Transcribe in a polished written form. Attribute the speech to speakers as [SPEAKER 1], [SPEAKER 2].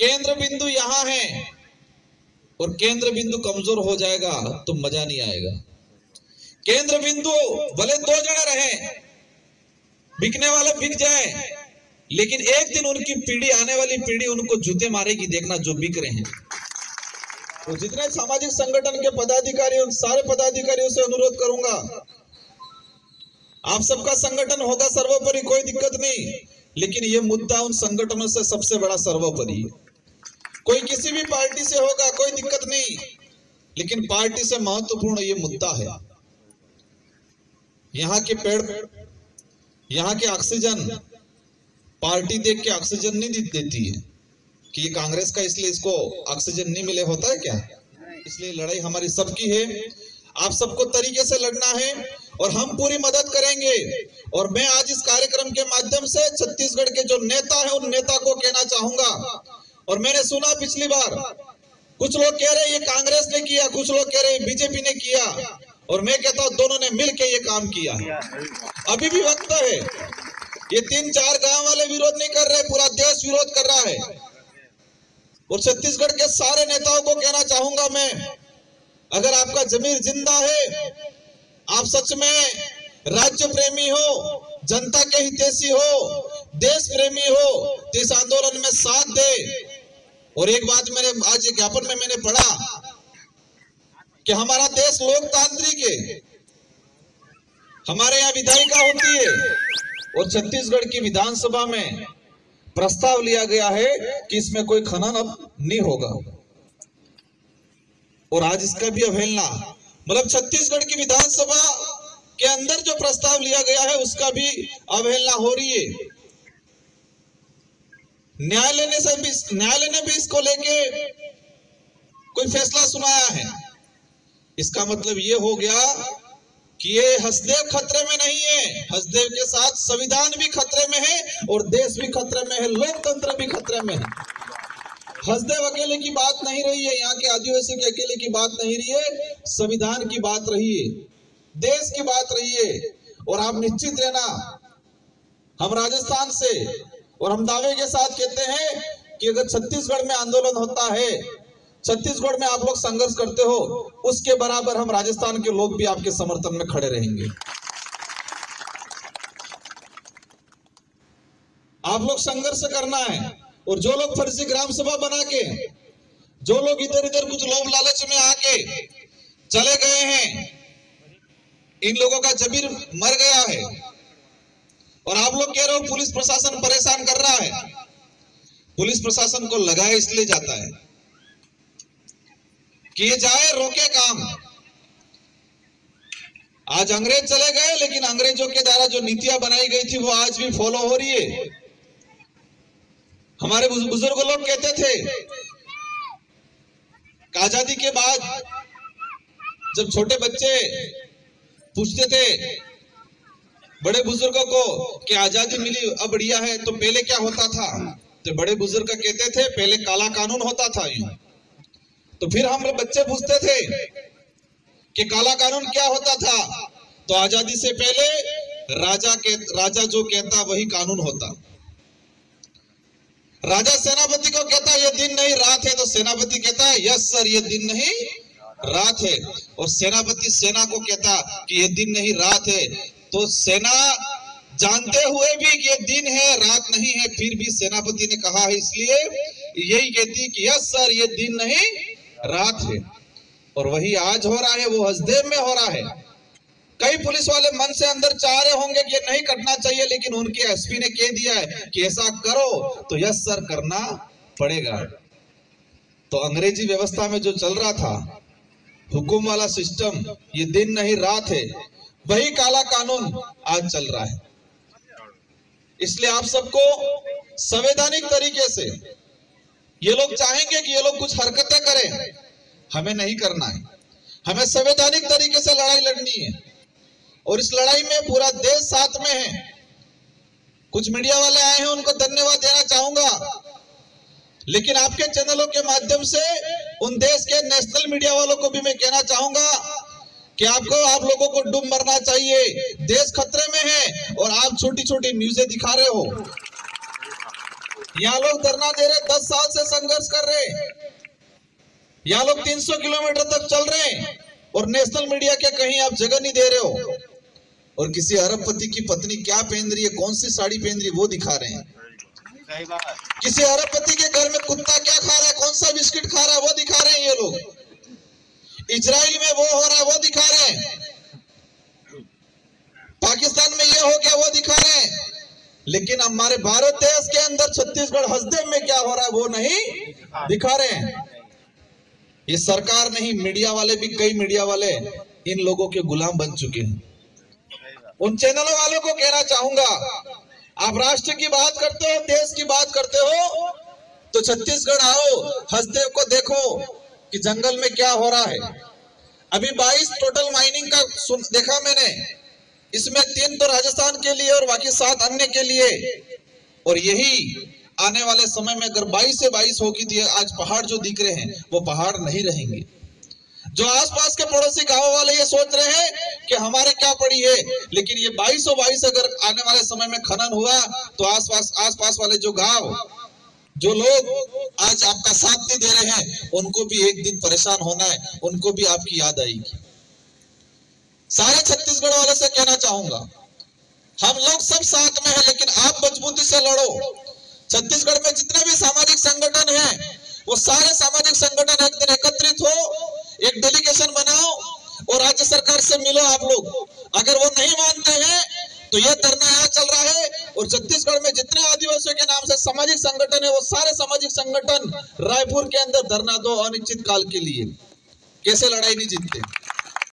[SPEAKER 1] केंद्र बिंदु यहां है और केंद्र बिंदु कमजोर हो जाएगा तो मजा नहीं आएगा। केंद्र बिंदु भले 2 जने रहे, बिकने वाले बिक जाए, लेकिन एक दिन उनकी पीढ़ी, आने वाली पीढ़ी उनको जूते मारेगी, देखना जो बिक रहे हैं। तो जितने सामाजिक संगठन के पदाधिकारी, उन सारे पदाधिकारियों से अनुरोध करूंगा, आप सबका संगठन होगा सर्वोपरि, कोई दिक्कत नहीं, लेकिन ये मुद्दा उन संगठनों से सबसे बड़ा सर्वोपरि है। कोई किसी भी पार्टी से होगा, कोई दिक्कत नहीं, लेकिन पार्टी से महत्वपूर्ण ये मुद्दा है। यहाँ के पेड़, यहाँ के ऑक्सीजन, पार्टी देख के ऑक्सीजन नहीं देती है कि ये कांग्रेस का इसलिए इसको ऑक्सीजन नहीं मिले, होता है क्या? इसलिए लड़ाई हमारी सबकी है, आप सबको तरीके से लड़ना है और हम पूरी मदद करेंगे। और मैं आज इस कार्यक्रम के माध्यम से छत्तीसगढ़ के जो नेता है उन नेता को कहना चाहूंगा, और मैंने सुना पिछली बार कुछ लोग कह रहे ये कांग्रेस ने किया, कुछ लोग कह रहे बीजेपी ने किया, और मैं कहता हूं दोनों ने मिलकर ये काम किया। अभी भी वक्त है, ये 3-4 गांव वाले विरोध नहीं कर रहे, पूरा देश विरोध कर रहा है। और छत्तीसगढ़ के सारे नेताओं को कहना चाहूंगा मैं, अगर आपका जमीर जिंदा है, आप सच में राज्य प्रेमी हो, जनता के हितैषी हो, देश प्रेमी हो, तो इस आंदोलन में साथ दे। और एक बात मैंने आज ज्ञापन में मैंने पढ़ा कि हमारा देश लोकतांत्रिक है, हमारे यहाँ विधायिका होती है, और छत्तीसगढ़ की विधानसभा में प्रस्ताव लिया गया है कि इसमें कोई खनन अब नहीं होगा, और आज इसका भी अवहेलना, मतलब छत्तीसगढ़ की विधानसभा के अंदर जो प्रस्ताव लिया गया है उसका भी अवहेलना हो रही है। न्यायालय ने भी इसको लेके कोई फैसला सुनाया है। इसका मतलब ये हो गया कि ये हसदेव खतरे में नहीं है, हसदेव के साथ संविधान भी खतरे में है और देश भी खतरे में है, लोकतंत्र भी खतरे में है। हसदेव अकेले की बात नहीं रही है, यहाँ के आदिवासी के अकेले की बात नहीं रही है, संविधान की बात रही है, देश की बात रही है। और आप निश्चित रहना, हम राजस्थान से और हम दावे के साथ कहते हैं कि अगर छत्तीसगढ़ में आंदोलन होता है, छत्तीसगढ़ में आप लोग संघर्ष करते हो, उसके बराबर हम राजस्थान के लोग भी आपके समर्थन में खड़े रहेंगे। आप लोग संघर्ष करना है, और जो लोग फर्जी ग्राम सभा बना के, जो लोग इधर इधर कुछ लोभ लालच में आके चले गए हैं, इन लोगों का जमीर मर गया है। और आप लोग कह रहे हो पुलिस प्रशासन परेशान कर रहा है, पुलिस प्रशासन को लगाया इसलिए जाता है कि ये जाए रोके काम। आज अंग्रेज चले गए, लेकिन अंग्रेजों के द्वारा जो नीतियां बनाई गई थी वो आज भी फॉलो हो रही है। हमारे बुजुर्ग लोग कहते थे कि आजादी के बाद जब छोटे बच्चे पूछते थे बड़े बुजुर्गों को कि आजादी मिली अब बढ़िया है, तो पहले क्या होता था, तो बड़े बुजुर्ग कहते थे पहले काला कानून होता था यूं। तो फिर हम बच्चे पूछते थे कि काला कानून क्या होता था, तो आजादी से पहले राजा जो कहता वही कानून होता। राजा सेनापति को कहता ये दिन नहीं रात है, तो सेनापति कहता है यस सर ये दिन नहीं रात है। और सेनापति सेना को कहता कि ये दिन नहीं रात है, तो सेना जानते हुए भी कि ये दिन है रात नहीं है, फिर भी सेनापति ने कहा है इसलिए यही कहती कि यस सर ये दिन नहीं रात है। और वही आज हो रहा है, वो हसदेव में हो रहा है। कई पुलिस वाले मन से अंदर चाह रहे होंगे कि ये नहीं करना चाहिए, लेकिन उनके एसपी ने कह दिया है कि ऐसा करो तो यस सर करना पड़ेगा। तो अंग्रेजी व्यवस्था में जो चल रहा था हुकुम वाला सिस्टम, ये दिन नहीं रात है, वही काला कानून आज चल रहा है। इसलिए आप सबको संवैधानिक तरीके से, ये लोग चाहेंगे कि ये लोग कुछ हरकतें करें, हमें नहीं करना है, हमें संवैधानिक तरीके से लड़ाई लड़नी है। और इस लड़ाई में पूरा देश साथ में है। कुछ मीडिया वाले आए हैं, उनको धन्यवाद देना चाहूंगा, लेकिन आपके चैनलों के माध्यम से उन देश के नेशनल मीडिया वालों को भी मैं कहना चाहूंगा कि आप लोगों को डूब मरना चाहिए। देश खतरे में है और आप छोटी छोटी न्यूज़ें दिखा रहे हो। यहाँ लोग धरना दे रहे, 10 साल से संघर्ष यहाँ लोग 300 किलोमीटर तक चल रहे हैं और नेशनल मीडिया के कहीं आप जगह नहीं दे रहे हो। और किसी अरबपति की पत्नी क्या पहन रही है, कौन सी साड़ी पहन रही है, वो दिखा रहे हैं। किसी अरबपति के घर में कुत्ता क्या खा रहा है, कौन सा बिस्किट खा रहा है, वो दिखा रहे हैं ये लोग। इजराइल में वो हो रहा है, वो दिखा रहे हैं। पाकिस्तान में ये हो गया, वो दिखा रहे हैं। लेकिन हमारे भारत देश के अंदर छत्तीसगढ़ हसदेव में क्या हो रहा है, वो नहीं दिखा रहे हैं। ये सरकार नहीं, मीडिया वाले भी, कई मीडिया वाले इन लोगों के गुलाम बन चुके हैं। उन चैनलों वालों को कहना चाहूंगा, आप राष्ट्र की बात करते हो, देश की बात करते हो, तो छत्तीसगढ़ आओ, हसदेव को देखो कि जंगल में क्या हो रहा है। अभी 22 टोटल माइनिंग का देखा मैंने, इसमें 3 तो राजस्थान के लिए और बाकी 7 अन्य के लिए। और यही आने वाले समय में अगर 22 से 22 होगी तो आज पहाड़ जो दिख रहे हैं वो पहाड़ नहीं रहेंगे। जो आसपास के पड़ोसी गांव वाले ये सोच रहे हैं कि हमारे क्या पड़ी है, लेकिन ये 22 अगर आने वाले समय में खनन हुआ तो आसपास वाले जो गांव, जो लोग आज आपका साथ नहीं दे रहे हैं, उनको भी एक दिन परेशान होना है, उनको भी आपकी याद आएगी। सारे छत्तीसगढ़ वालों से कहना चाहूंगा, हम लोग सब साथ में हैं, लेकिन आप मजबूती से लड़ो। छत्तीसगढ़ में जितने भी सामाजिक संगठन हैं, वो सारे सामाजिक संगठन एक दिन एकत्रित हो, एक डेलीगेशन बनाओ और राज्य सरकार से मिलो आप लोग। अगर वो नहीं मानते हैं तो ये धरना यहाँ चल रहा है। और छत्तीसगढ़ में जितने आदिवासियों के नाम से सामाजिक संगठन है, वो सारे सामाजिक संगठन रायपुर के अंदर धरना दो अनिश्चित काल के लिए। कैसे लड़ाई नहीं जीतते।